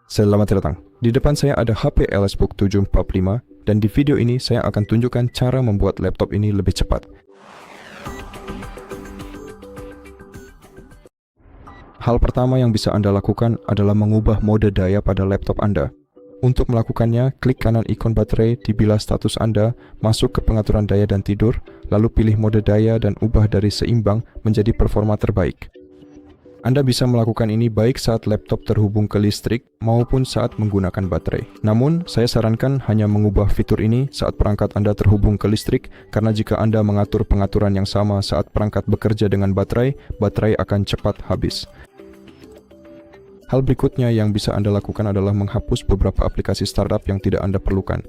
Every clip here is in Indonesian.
Selamat datang. Di depan saya ada HP LSBook 745 dan di video ini saya akan tunjukkan cara membuat laptop ini lebih cepat. Hal pertama yang bisa Anda lakukan adalah mengubah mode daya pada laptop Anda. Untuk melakukannya, klik kanan ikon baterai di bilas status Anda, masuk ke pengaturan daya dan tidur, lalu pilih mode daya dan ubah dari seimbang menjadi performa terbaik. Anda bisa melakukan ini baik saat laptop terhubung ke listrik maupun saat menggunakan baterai. Namun, saya sarankan hanya mengubah fitur ini saat perangkat Anda terhubung ke listrik, karena jika Anda mengatur pengaturan yang sama saat perangkat bekerja dengan baterai, baterai akan cepat habis. Hal berikutnya yang bisa Anda lakukan adalah menghapus beberapa aplikasi startup yang tidak Anda perlukan.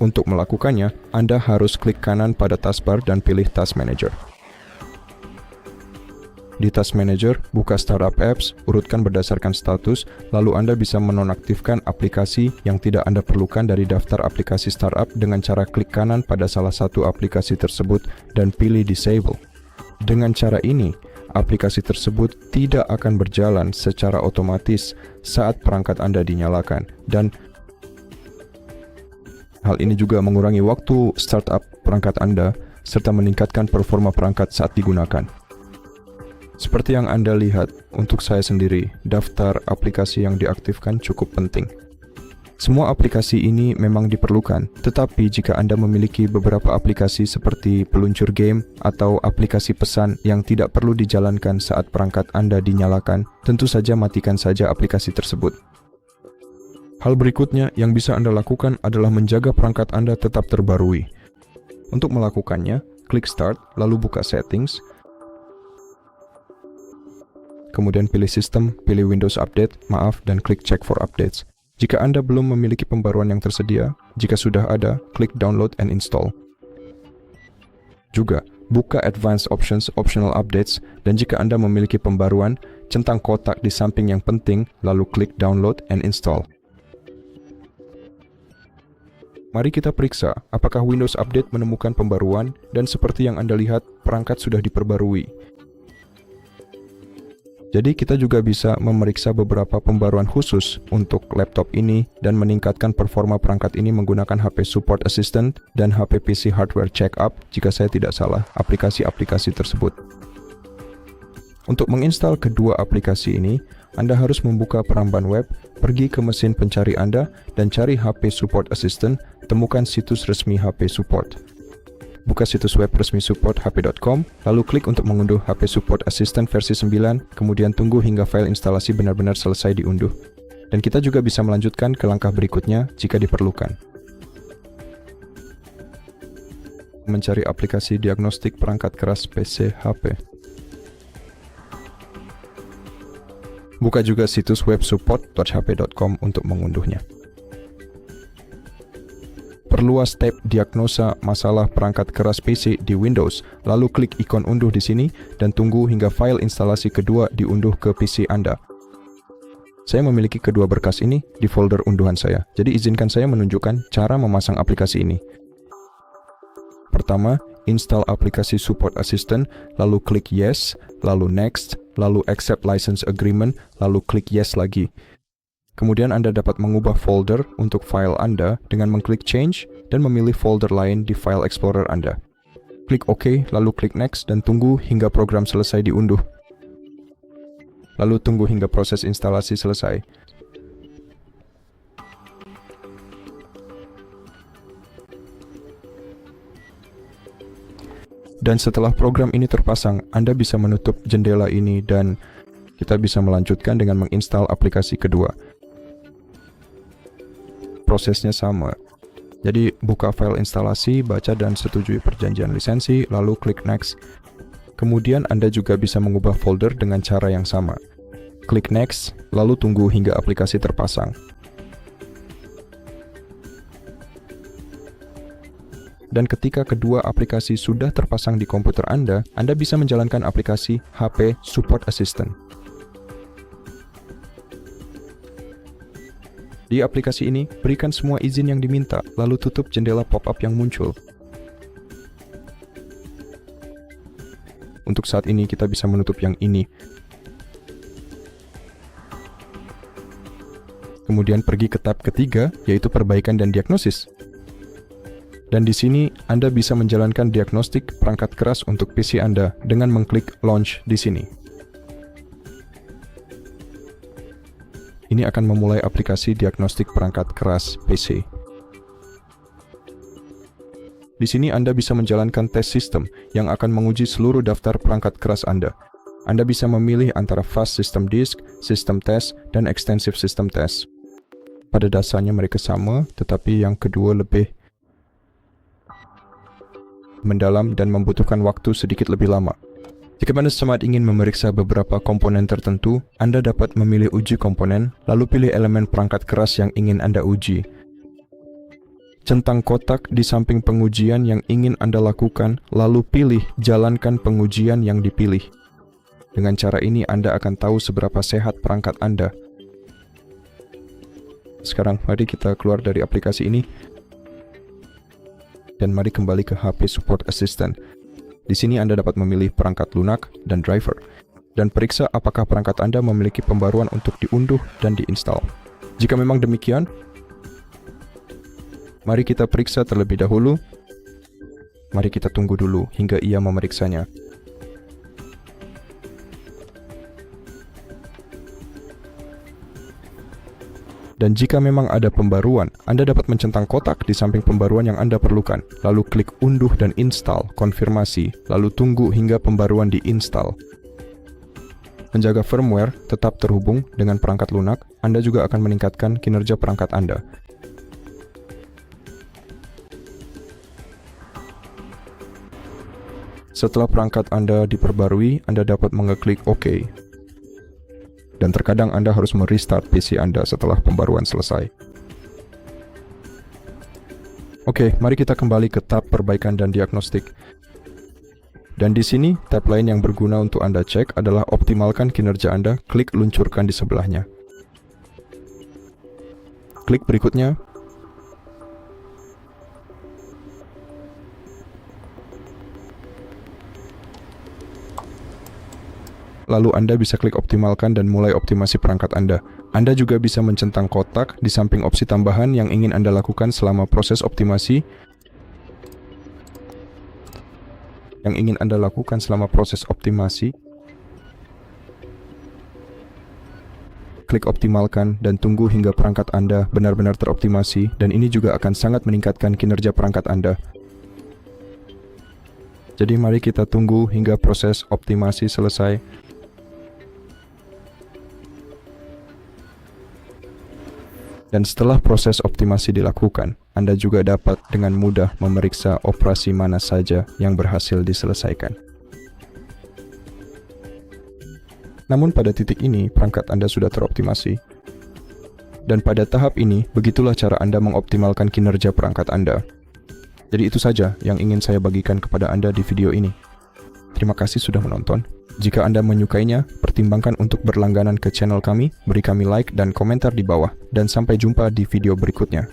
Untuk melakukannya, Anda harus klik kanan pada taskbar dan pilih Task Manager. Di Task Manager, buka Startup Apps, urutkan berdasarkan status, lalu Anda bisa menonaktifkan aplikasi yang tidak Anda perlukan dari daftar aplikasi startup dengan cara klik kanan pada salah satu aplikasi tersebut dan pilih Disable. Dengan cara ini, aplikasi tersebut tidak akan berjalan secara otomatis saat perangkat Anda dinyalakan, dan hal ini juga mengurangi waktu startup perangkat Anda serta meningkatkan performa perangkat saat digunakan. Seperti yang Anda lihat, untuk saya sendiri, daftar aplikasi yang diaktifkan cukup penting. Semua aplikasi ini memang diperlukan, tetapi jika Anda memiliki beberapa aplikasi seperti peluncur game atau aplikasi pesan yang tidak perlu dijalankan saat perangkat Anda dinyalakan, tentu saja matikan saja aplikasi tersebut. Hal berikutnya yang bisa Anda lakukan adalah menjaga perangkat Anda tetap terbarui. Untuk melakukannya, klik Start, lalu buka Settings, kemudian pilih Sistem, pilih Windows Update, dan klik Check for Updates. Jika Anda belum memiliki pembaruan yang tersedia, jika sudah ada, klik Download and Install. Juga, buka Advanced Options, Optional Updates, dan jika Anda memiliki pembaruan, centang kotak di samping yang penting, lalu klik Download and Install. Mari kita periksa apakah Windows Update menemukan pembaruan, dan seperti yang Anda lihat, perangkat sudah diperbarui. Jadi kita juga bisa memeriksa beberapa pembaruan khusus untuk laptop ini dan meningkatkan performa perangkat ini menggunakan HP Support Assistant dan HP PC Hardware Checkup jika saya tidak salah aplikasi-aplikasi tersebut. Untuk menginstal kedua aplikasi ini, Anda harus membuka peramban web, pergi ke mesin pencari Anda, dan cari HP Support Assistant, temukan situs resmi HP Support. Buka situs web resmi support.hp.com, lalu klik untuk mengunduh HP Support Assistant versi 9, kemudian tunggu hingga file instalasi benar-benar selesai diunduh. Dan kita juga bisa melanjutkan ke langkah berikutnya jika diperlukan. Mencari aplikasi diagnostik perangkat keras PC HP. Buka juga situs web support.hp.com untuk mengunduhnya. Perluas tab diagnosa masalah perangkat keras PC di Windows, lalu klik ikon unduh di sini dan tunggu hingga file instalasi kedua diunduh ke PC Anda. Saya memiliki kedua berkas ini di folder unduhan saya, jadi izinkan saya menunjukkan cara memasang aplikasi ini. Pertama, install aplikasi Support Assistant, lalu klik Yes, lalu Next, lalu Accept License Agreement, lalu klik Yes lagi. Kemudian Anda dapat mengubah folder untuk file Anda dengan mengklik Change dan memilih folder lain di file Explorer Anda. Klik OK, lalu klik Next dan tunggu hingga program selesai diunduh. Lalu tunggu hingga proses instalasi selesai. Dan setelah program ini terpasang, Anda bisa menutup jendela ini dan kita bisa melanjutkan dengan menginstal aplikasi kedua. Prosesnya sama. Jadi buka file instalasi, baca dan setujui perjanjian lisensi, lalu klik Next. Kemudian Anda juga bisa mengubah folder dengan cara yang sama. Klik Next, lalu tunggu hingga aplikasi terpasang. Dan ketika kedua aplikasi sudah terpasang di komputer Anda bisa menjalankan aplikasi HP Support Assistant. Di aplikasi ini, berikan semua izin yang diminta, lalu tutup jendela pop-up yang muncul. Untuk saat ini, kita bisa menutup yang ini. Kemudian pergi ke tab ketiga, yaitu perbaikan dan diagnosis. Dan di sini Anda bisa menjalankan diagnostik perangkat keras untuk PC Anda dengan mengklik Launch di sini. Ini akan memulai aplikasi diagnostik perangkat keras PC. Di sini Anda bisa menjalankan tes sistem yang akan menguji seluruh daftar perangkat keras Anda. Anda bisa memilih antara Fast System Disk, System Test, dan Extensive System Test. Pada dasarnya mereka sama, tetapi yang kedua lebih mendalam dan membutuhkan waktu sedikit lebih lama. Jika Anda sempat ingin memeriksa beberapa komponen tertentu, Anda dapat memilih uji komponen, lalu pilih elemen perangkat keras yang ingin Anda uji. Centang kotak di samping pengujian yang ingin Anda lakukan, lalu pilih jalankan pengujian yang dipilih. Dengan cara ini Anda akan tahu seberapa sehat perangkat Anda. Sekarang mari kita keluar dari aplikasi ini. Dan mari kembali ke HP Support Assistant. Di sini Anda dapat memilih perangkat lunak dan driver, dan periksa apakah perangkat Anda memiliki pembaruan untuk diunduh dan diinstal. Jika memang demikian, mari kita periksa terlebih dahulu. Mari kita tunggu dulu hingga ia memeriksanya. Dan jika memang ada pembaruan, Anda dapat mencentang kotak di samping pembaruan yang Anda perlukan, lalu klik unduh dan install, konfirmasi, lalu tunggu hingga pembaruan diinstal. Menjaga firmware tetap terhubung dengan perangkat lunak, Anda juga akan meningkatkan kinerja perangkat Anda. Setelah perangkat Anda diperbarui, Anda dapat mengeklik OK. Dan terkadang Anda harus merestart PC Anda setelah pembaruan selesai. Oke, mari kita kembali ke tab perbaikan dan diagnostik. Dan di sini, tab lain yang berguna untuk Anda cek adalah optimalkan kinerja Anda, klik luncurkan di sebelahnya. Klik berikutnya. Lalu Anda bisa klik optimalkan dan mulai optimasi perangkat Anda. Anda juga bisa mencentang kotak di samping opsi tambahan yang ingin Anda lakukan selama proses optimasi. Klik optimalkan dan tunggu hingga perangkat Anda benar-benar teroptimasi, dan ini juga akan sangat meningkatkan kinerja perangkat Anda. Jadi mari kita tunggu hingga proses optimasi selesai. Dan setelah proses optimasi dilakukan, Anda juga dapat dengan mudah memeriksa operasi mana saja yang berhasil diselesaikan. Namun pada titik ini, perangkat Anda sudah teroptimasi. Dan pada tahap ini, begitulah cara Anda mengoptimalkan kinerja perangkat Anda. Jadi itu saja yang ingin saya bagikan kepada Anda di video ini. Terima kasih sudah menonton. Jika Anda menyukainya, pertimbangkan untuk berlangganan ke channel kami, beri kami like dan komentar di bawah, dan sampai jumpa di video berikutnya.